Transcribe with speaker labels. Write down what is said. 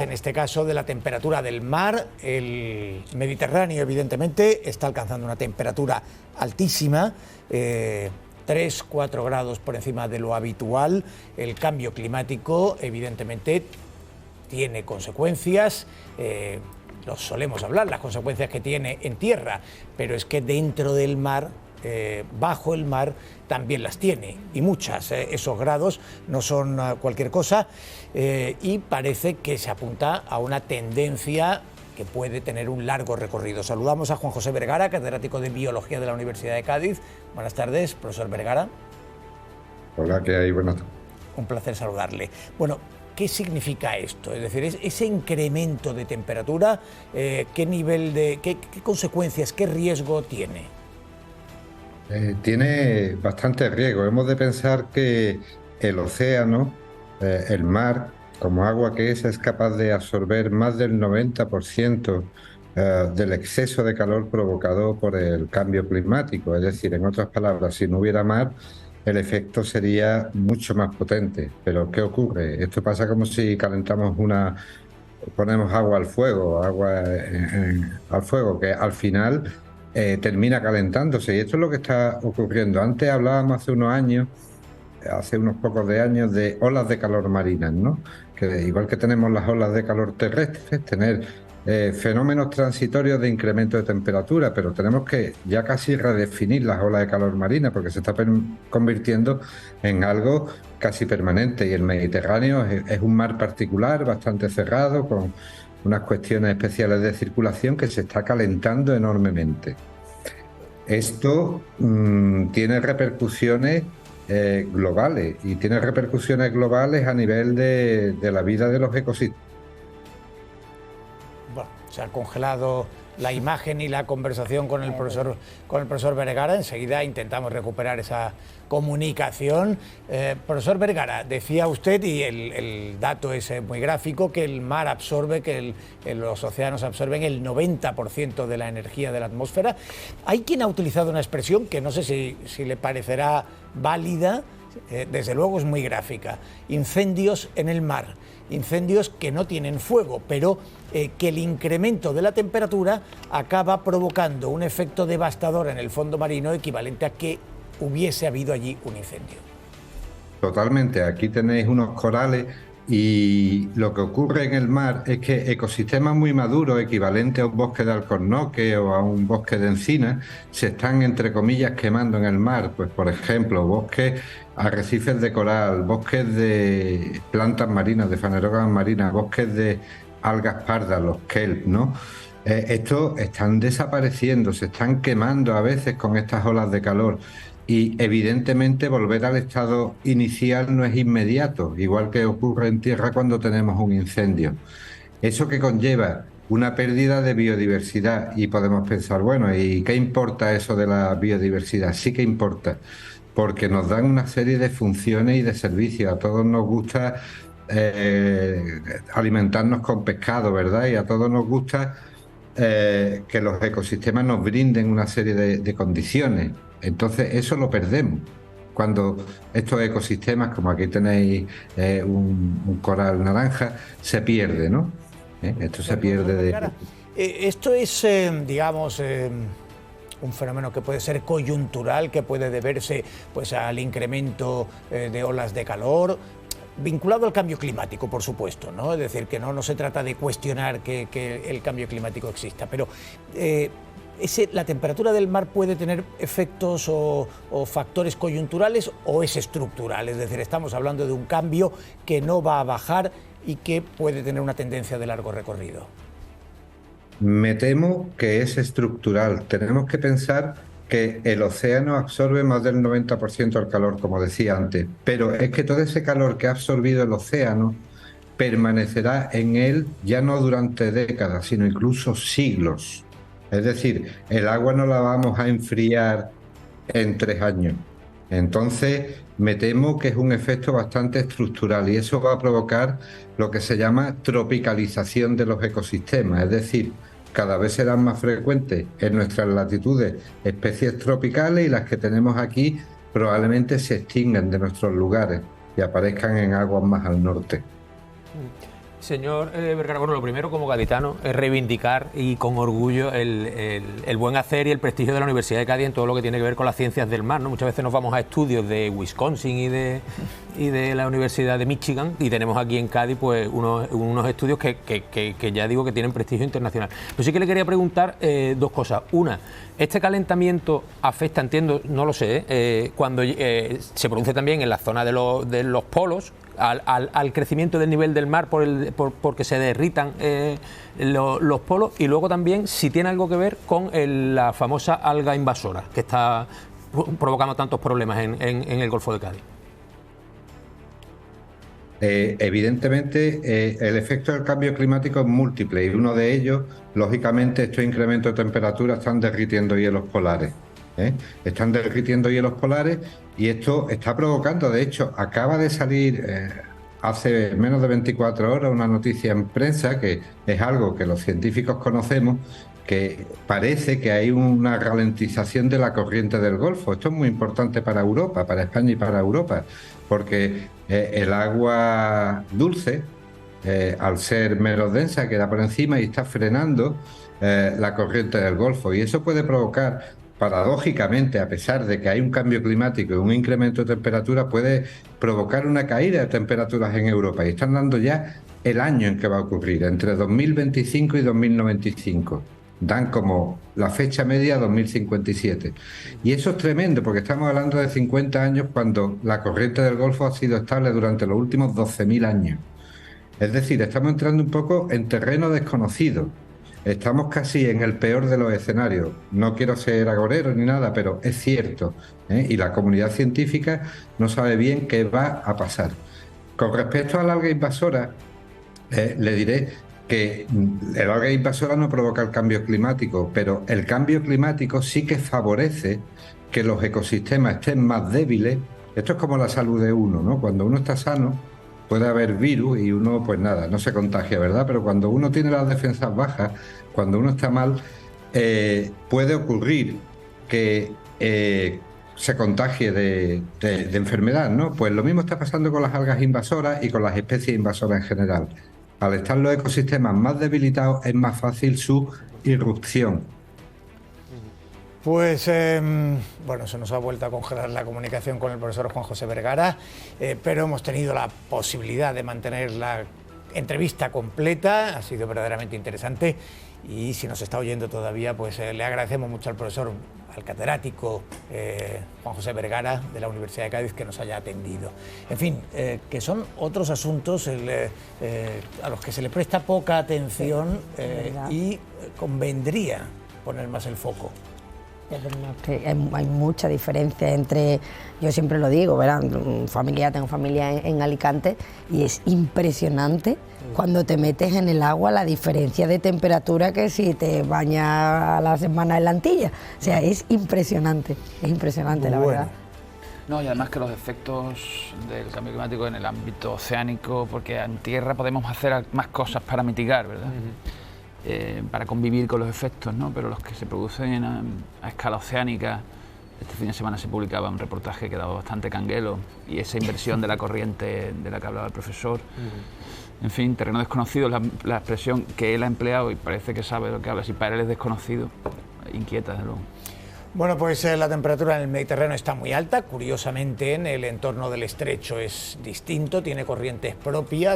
Speaker 1: En este caso de la temperatura del mar, el Mediterráneo evidentemente está alcanzando una temperatura altísima, 3-4 grados por encima de lo habitual. El cambio climático evidentemente tiene consecuencias, lo solemos hablar, las consecuencias que tiene en tierra, pero es que dentro del mar, bajo el mar, también las tiene, y muchas. Esos grados no son cualquier cosa, y parece que se apunta a una tendencia que puede tener un largo recorrido. Saludamos a Juan José Vergara, catedrático de Biología de la Universidad de Cádiz. Buenas tardes, profesor Vergara.
Speaker 2: Hola, ¿qué hay? Buenas tardes.
Speaker 1: Un placer saludarle. Bueno, ¿qué significa esto? Es decir, ese incremento de temperatura, ¿qué nivel de, qué consecuencias, qué riesgo tiene?
Speaker 2: Tiene bastante riesgo. Hemos de pensar que el océano, el mar, como agua que es capaz de absorber más del 90% del exceso de calor provocado por el cambio climático. Es decir, en otras palabras, si no hubiera mar, el efecto sería mucho más potente. Pero ¿qué ocurre? Esto pasa como si ponemos agua al fuego, al fuego, que al final termina calentándose. Y esto es lo que está ocurriendo. Antes hablábamos hace unos pocos de años, de olas de calor marinas, ¿no? Que igual que tenemos las olas de calor terrestres, tener fenómenos transitorios de incremento de temperatura, pero tenemos que ya casi redefinir las olas de calor marina, porque se está convirtiendo en algo casi permanente. Y el Mediterráneo es un mar particular, bastante cerrado, con unas cuestiones especiales de circulación, que se está calentando enormemente. Esto tiene repercusiones globales, y tiene repercusiones globales a nivel de la vida de los ecosistemas.
Speaker 1: Bueno, se ha congelado la imagen y la conversación con el profesor Vergara. Enseguida intentamos recuperar esa comunicación. Profesor Vergara, decía usted, y el dato es muy gráfico, que el mar absorbe, que los océanos absorben el 90% de la energía de la atmósfera. Hay quien ha utilizado una expresión que no sé si le parecerá válida, desde luego es muy gráfica: incendios en el mar. Incendios que no tienen fuego, pero que el incremento de la temperatura acaba provocando un efecto devastador en el fondo marino, equivalente a que hubiese habido allí un incendio.
Speaker 2: Totalmente. Aquí tenéis unos corales, y lo que ocurre en el mar es que ecosistemas muy maduros, equivalentes a un bosque de alcornoque o a un bosque de encina, se están, entre comillas, quemando en el mar. Pues, por ejemplo, bosques, arrecifes de coral, bosques de plantas marinas, de fanerógamas marinas, bosques de algas pardas, los kelp, ¿no? Estos están desapareciendo, se están quemando a veces con estas olas de calor. Y evidentemente volver al estado inicial no es inmediato, igual que ocurre en tierra cuando tenemos un incendio. Eso que conlleva una pérdida de biodiversidad, y podemos pensar, bueno, ¿y qué importa eso de la biodiversidad? Sí que importa, porque nos dan una serie de funciones y de servicios. A todos nos gusta alimentarnos con pescado, ¿verdad? Y a todos nos gusta que los ecosistemas nos brinden una serie de condiciones. Entonces eso lo perdemos cuando estos ecosistemas, como aquí tenéis un coral naranja, se pierde, ¿no? Esto se pierde de...
Speaker 1: Esto es, digamos, un fenómeno que puede ser coyuntural, que puede deberse pues al incremento de olas de calor, vinculado al cambio climático, por supuesto, ¿no? Es decir, que no se trata de cuestionar que el cambio climático exista, pero la temperatura del mar puede tener efectos o factores coyunturales, o es estructural. Es decir, estamos hablando de un cambio que no va a bajar y que puede tener una tendencia de largo recorrido.
Speaker 2: Me temo que es estructural. Tenemos que pensar que el océano absorbe más del 90% del calor, como decía antes, pero es que todo ese calor que ha absorbido el océano permanecerá en él ya no durante décadas, sino incluso siglos. Es decir, el agua no la vamos a enfriar en 3 años. Entonces, me temo que es un efecto bastante estructural, y eso va a provocar lo que se llama tropicalización de los ecosistemas. Es decir, cada vez serán más frecuentes en nuestras latitudes especies tropicales, y las que tenemos aquí probablemente se extingan de nuestros lugares y aparezcan en aguas más al norte.
Speaker 3: Señor Vergara, bueno, lo primero como gaditano es reivindicar y con orgullo el buen hacer y el prestigio de la Universidad de Cádiz en todo lo que tiene que ver con las ciencias del mar, ¿no? Muchas veces nos vamos a estudios de Wisconsin y de la Universidad de Michigan y tenemos aquí en Cádiz pues unos estudios que ya digo que tienen prestigio internacional. Pero sí que le quería preguntar dos cosas. Una, ¿este calentamiento afecta, entiendo, no lo sé, cuando se produce también en la zona de los polos, al crecimiento del nivel del mar porque se derritan los polos, y luego también si tiene algo que ver con la famosa alga invasora que está provocando tantos problemas en el Golfo de Cádiz?
Speaker 2: Evidentemente, el efecto del cambio climático es múltiple y uno de ellos, lógicamente, estos incrementos de temperatura están derritiendo hielos polares. Están derritiendo hielos polares y esto está provocando, de hecho, acaba de salir hace menos de 24 horas una noticia en prensa, que es algo que los científicos conocemos, que parece que hay una ralentización de la corriente del Golfo. Esto es muy importante para Europa, para España y para Europa, porque el agua dulce, al ser menos densa, queda por encima y está frenando la corriente del Golfo. Y eso puede provocar, paradójicamente, a pesar de que hay un cambio climático y un incremento de temperatura, puede provocar una caída de temperaturas en Europa. Y están dando ya el año en que va a ocurrir, entre 2025 y 2095. Dan como la fecha media 2057. Y eso es tremendo, porque estamos hablando de 50 años cuando la corriente del Golfo ha sido estable durante los últimos 12.000 años. Es decir, estamos entrando un poco en terreno desconocido. Estamos casi en el peor de los escenarios. No quiero ser agorero ni nada, pero es cierto, y la comunidad científica no sabe bien qué va a pasar. Con respecto a la alga invasora, le diré que el alga invasora no provoca el cambio climático, pero el cambio climático sí que favorece que los ecosistemas estén más débiles. Esto es como la salud de uno, ¿no? Cuando uno está sano, puede haber virus y uno, pues nada, no se contagia, ¿verdad? Pero cuando uno tiene las defensas bajas, cuando uno está mal, puede ocurrir que se contagie de enfermedad, ¿no? Pues lo mismo está pasando con las algas invasoras y con las especies invasoras en general. Al estar los ecosistemas más debilitados, es más fácil su irrupción.
Speaker 1: Pues, bueno, se nos ha vuelto a congelar la comunicación con el profesor Juan José Vergara, pero hemos tenido la posibilidad de mantener la entrevista completa, ha sido verdaderamente interesante, y si nos está oyendo todavía, pues le agradecemos mucho al profesor, al catedrático Juan José Vergara de la Universidad de Cádiz, que nos haya atendido. En fin, que son otros asuntos a los que se le presta poca atención, y convendría poner más el foco.
Speaker 4: Hay mucha diferencia entre, yo siempre lo digo, ¿verdad? Tengo familia en Alicante, y es impresionante cuando te metes en el agua la diferencia de temperatura que si te bañas a la semana en la Antilla. O sea, es impresionante la verdad.
Speaker 5: No, y además que los efectos del cambio climático en el ámbito oceánico, porque en tierra podemos hacer más cosas para mitigar, ¿verdad? Para convivir con los efectos, ¿no? Pero los que se producen a escala oceánica. Este fin de semana se publicaba un reportaje que daba bastante canguelo, y esa inversión de la corriente de la que hablaba el profesor. En fin, terreno desconocido, la expresión que él ha empleado, y parece que sabe lo que habla. Si para él es desconocido, inquieta, desde luego.
Speaker 1: Bueno, pues la temperatura en el Mediterráneo está muy alta. Curiosamente, en el entorno del estrecho es distinto, tiene corrientes propias.